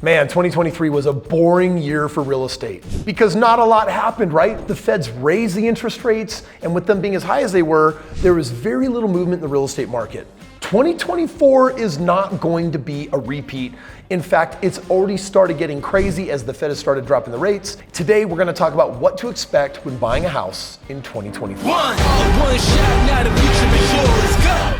Man, 2023 was a boring year for real estate because not a lot happened, right? The Feds raised the interest rates, and with them being as high as they were, there was very little movement in the real estate market. 2024 is not going to be a repeat. In fact, it's already started getting crazy as the Fed has started dropping the rates. Today, we're gonna talk about what to expect when buying a house in 2024. One shot, now the future is yours. Go!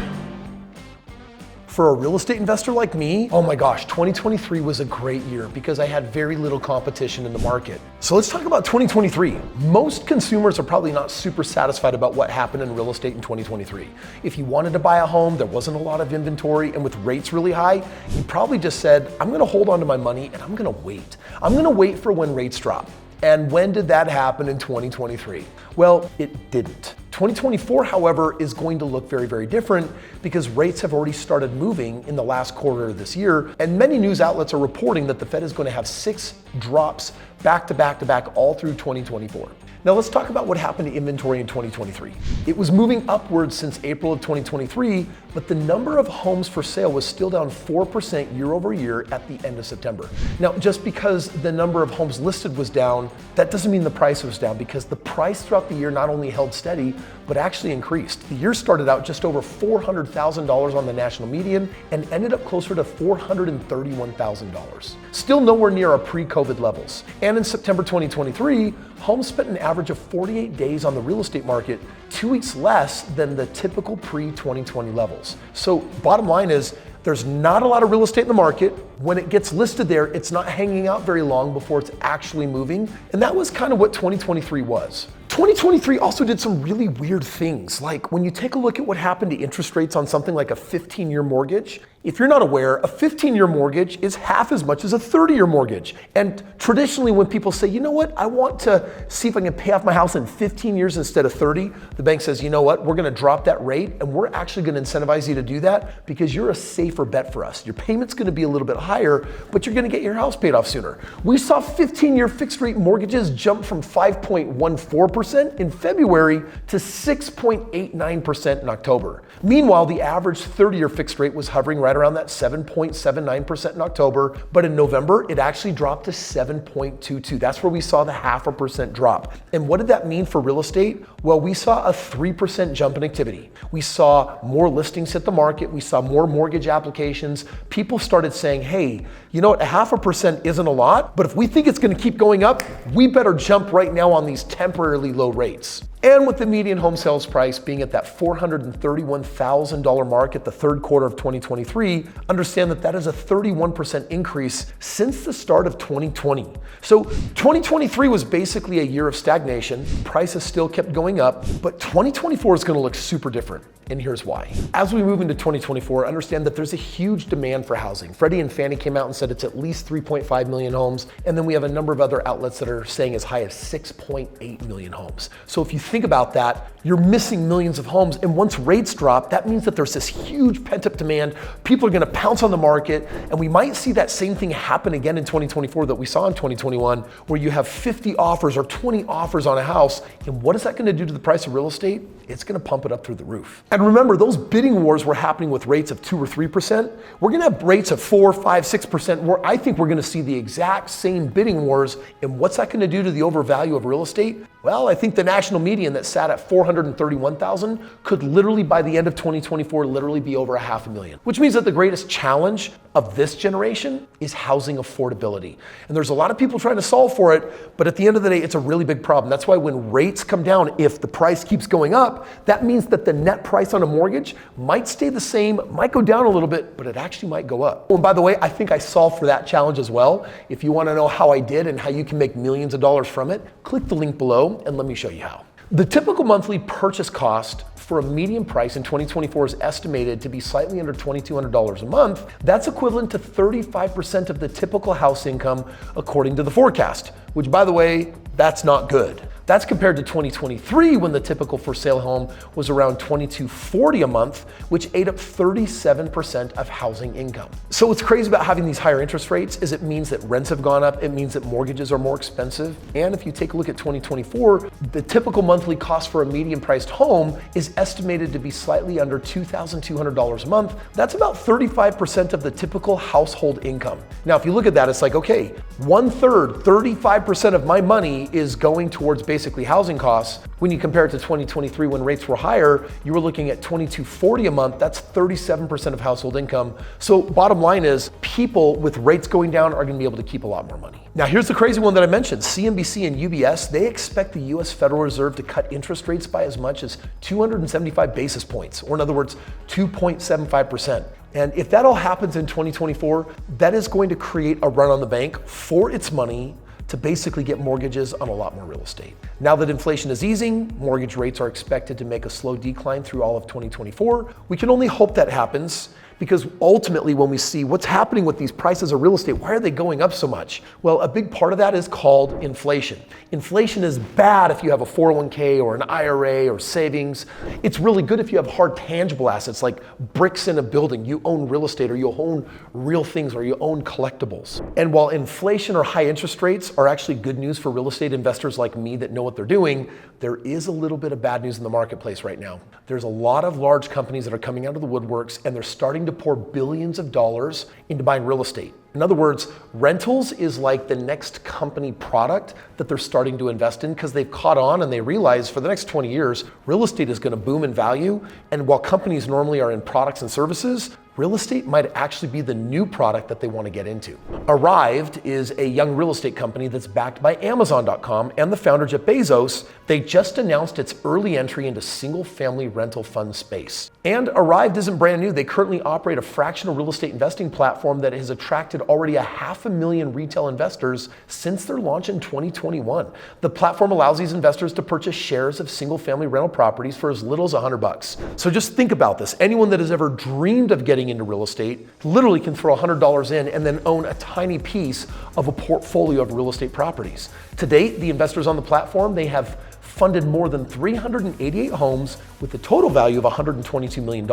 For a real estate investor like me, oh my gosh, 2023 was a great year because I had very little competition in the market. So let's talk about 2023. Most consumers are probably not super satisfied about what happened in real estate in 2023. If you wanted to buy a home, there wasn't a lot of inventory, and with rates really high, you probably just said, I'm gonna hold on to my money and I'm gonna wait. I'm gonna wait for when rates drop. And when did that happen in 2023? Well, it didn't. 2024, however, is going to look very, very different because rates have already started moving in the last quarter of this year, and many news outlets are reporting that the Fed is going to have 6 drops back to back to back all through 2024. Now let's talk about what happened to inventory in 2023. It was moving upwards since April of 2023, but the number of homes for sale was still down 4% year over year at the end of September. Now, just because the number of homes listed was down, that doesn't mean the price was down, because the price throughout the year not only held steady, but actually increased. The year started out just over $400,000 on the national median and ended up closer to $431,000. Still nowhere near our pre-COVID levels. And in September 2023, homes spent an average of 48 days on the real estate market, 2 weeks less than the typical pre-2020 levels. So bottom line is, there's not a lot of real estate in the market. When it gets listed there, it's not hanging out very long before it's actually moving. And that was kind of what 2023 was. 2023 also did some really weird things. Like when you take a look at what happened to interest rates on something like a 15-year mortgage, if you're not aware, a 15-year mortgage is half as much as a 30-year mortgage. And traditionally when people say, you know what, I want to see if I can pay off my house in 15 years instead of 30, the bank says, you know what, we're gonna drop that rate and we're actually gonna incentivize you to do that because you're a safer bet for us. Your payment's gonna be a little bit higher, but you're gonna get your house paid off sooner. We saw 15-year fixed rate mortgages jump from 5.14% in February to 6.89% in October. Meanwhile, the average 30-year fixed rate was hovering right around that 7.79% in October, but in November, it actually dropped to 7.22. That's where we saw the 0.5% drop. And what did that mean for real estate? Well, we saw a 3% jump in activity. We saw more listings hit the market. We saw more mortgage applications. People started saying, hey, you know what, 0.5% isn't a lot, but if we think it's gonna keep going up, we better jump right now on these temporarily low rates. And with the median home sales price being at that $431,000 mark at the third quarter of 2023, understand that that is a 31% increase since the start of 2020. So 2023 was basically a year of stagnation. Prices still kept going up, but 2024 is gonna look super different. And here's why. As we move into 2024, understand that there's a huge demand for housing. Freddie and Fannie came out and said it's at least 3.5 million homes. And then we have a number of other outlets that are saying as high as 6.8 million homes. So if you think about that, you're missing millions of homes. And once rates drop, that means that there's this huge pent-up demand. People are gonna pounce on the market. And we might see that same thing happen again in 2024 that we saw in 2021, where you have 50 offers or 20 offers on a house. And what is that gonna do to the price of real estate? It's gonna pump it up through the roof. And remember, those bidding wars were happening with rates of 2 or 3%. We're gonna have rates of 4, 5, 6%, where I think we're gonna see the exact same bidding wars. And what's that gonna do to the overvalue of real estate? Well, I think the national median that sat at 431,000 could literally, by the end of 2024, literally be over 500,000, which means that the greatest challenge of this generation is housing affordability. And there's a lot of people trying to solve for it, but at the end of the day, it's a really big problem. That's why when rates come down, if the price keeps going up, that means that the net price on a mortgage might stay the same, might go down a little bit, but it actually might go up. Oh, and by the way, I think I solved for that challenge as well. If you want to know how I did and how you can make millions of dollars from it, click the link below and let me show you how. The typical monthly purchase cost for a median price in 2024 is estimated to be slightly under $2,200 a month. That's equivalent to 35% of the typical house income according to the forecast, which, by the way, that's not good. That's compared to 2023 when the typical for sale home was around $2,240 a month, which ate up 37% of housing income. So what's crazy about having these higher interest rates is it means that rents have gone up, it means that mortgages are more expensive, and if you take a look at 2024, the typical monthly cost for a median priced home is estimated to be slightly under $2,200 a month. That's about 35% of the typical household income. Now, if you look at that, it's like, okay, 1/3, 35% of my money is going towards basically housing costs. When you compare it to 2023 when rates were higher, you were looking at $2,240 a month. That's 37% of household income. So bottom line is people with rates going down are gonna be able to keep a lot more money. Now here's the crazy one that I mentioned. CNBC and UBS, they expect the US Federal Reserve to cut interest rates by as much as 275 basis points, or in other words, 2.75%. And if that all happens in 2024, that is going to create a run on the bank for its money to basically get mortgages on a lot more real estate. Now that inflation is easing, mortgage rates are expected to make a slow decline through all of 2024. We can only hope that happens, because ultimately when we see what's happening with these prices of real estate, why are they going up so much? Well, a big part of that is called inflation. Inflation is bad if you have a 401k or an IRA or savings. It's really good if you have hard tangible assets like bricks in a building, you own real estate, or you own real things, or you own collectibles. And while inflation or high interest rates are actually good news for real estate investors like me that know what they're doing, there is a little bit of bad news in the marketplace right now. There's a lot of large companies that are coming out of the woodworks and they're starting to pour billions of dollars into buying real estate. In other words, rentals is like the next company product that they're starting to invest in because they've caught on and they realize for the next 20 years, real estate is going to boom in value. And while companies normally are in products and services, real estate might actually be the new product that they want to get into. Arrived is a young real estate company that's backed by Amazon.com and the founder, Jeff Bezos. They just announced its early entry into single-family rental fund space. And Arrived isn't brand new. They currently operate a fractional real estate investing platform that has attracted already 500,000 retail investors since their launch in 2021. The platform allows these investors to purchase shares of single-family rental properties for as little as $100. So just think about this. Anyone that has ever dreamed of getting into real estate literally can throw $100 in and then own a tiny piece of a portfolio of real estate properties. To date, the investors on the platform, they have funded more than 388 homes with a total value of $122 million.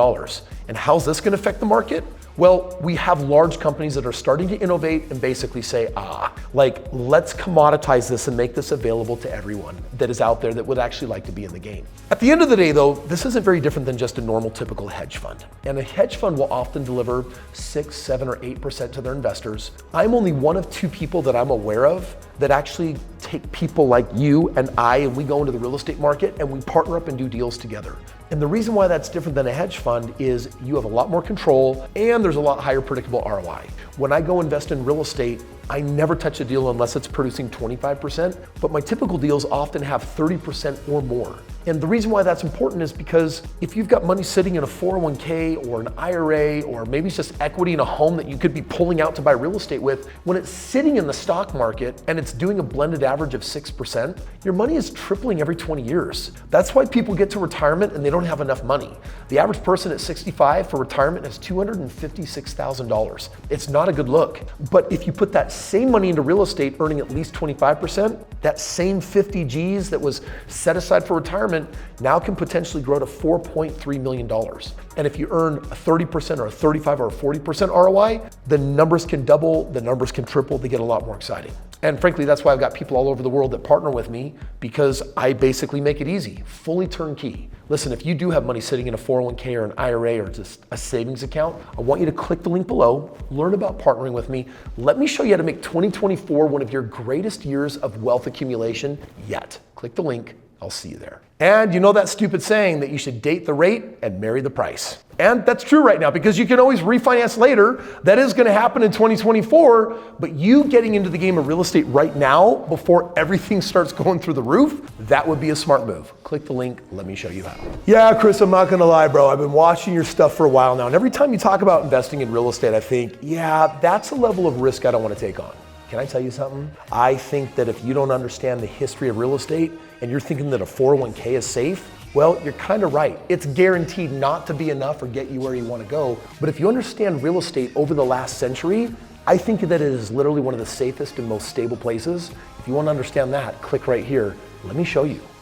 And how's this going to affect the market? Well, we have large companies that are starting to innovate and basically say, let's commoditize this and make this available to everyone that is out there that would actually like to be in the game. At the end of the day, though, this isn't very different than just a normal, typical hedge fund. And a hedge fund will often deliver 6, 7, or 8% to their investors. I'm only one of 2 people that I'm aware of that actually take people like you and I, and we go into the real estate market and we partner up and do deals together. And the reason why that's different than a hedge fund is you have a lot more control and there's a lot higher predictable ROI. When I go invest in real estate, I never touch a deal unless it's producing 25%, but my typical deals often have 30% or more. And the reason why that's important is because if you've got money sitting in a 401k or an IRA, or maybe it's just equity in a home that you could be pulling out to buy real estate with, when it's sitting in the stock market and it's doing a blended average of 6%, your money is tripling every 20 years. That's why people get to retirement and they don't have enough money. The average person at 65 for retirement has $256,000. It's not a good look. But if you put that same money into real estate earning at least 25%, that same 50 G's that was set aside for retirement now can potentially grow to $4.3 million. And if you earn a 30% or a 35 or a 40% ROI, the numbers can double, the numbers can triple, they get a lot more exciting. And frankly, that's why I've got people all over the world that partner with me, because I basically make it easy, fully turnkey. Listen, if you do have money sitting in a 401k or an IRA or just a savings account, I want you to click the link below, learn about partnering with me. Let me show you how to make 2024 one of your greatest years of wealth accumulation yet. Click the link, I'll see you there. And you know that stupid saying that you should date the rate and marry the price. And that's true right now because you can always refinance later. That is going to happen in 2024, but you getting into the game of real estate right now before everything starts going through the roof, that would be a smart move. Click the link, let me show you how. Yeah, Kris, I'm not going to lie, bro. I've been watching your stuff for a while now, and every time you talk about investing in real estate, I think, yeah, that's a level of risk I don't want to take on. Can I tell you something? I think that if you don't understand the history of real estate and you're thinking that a 401k is safe, well, you're kind of right. It's guaranteed not to be enough or get you where you want to go. But if you understand real estate over the last century, I think that it is literally one of the safest and most stable places. If you want to understand that, click right here. Let me show you.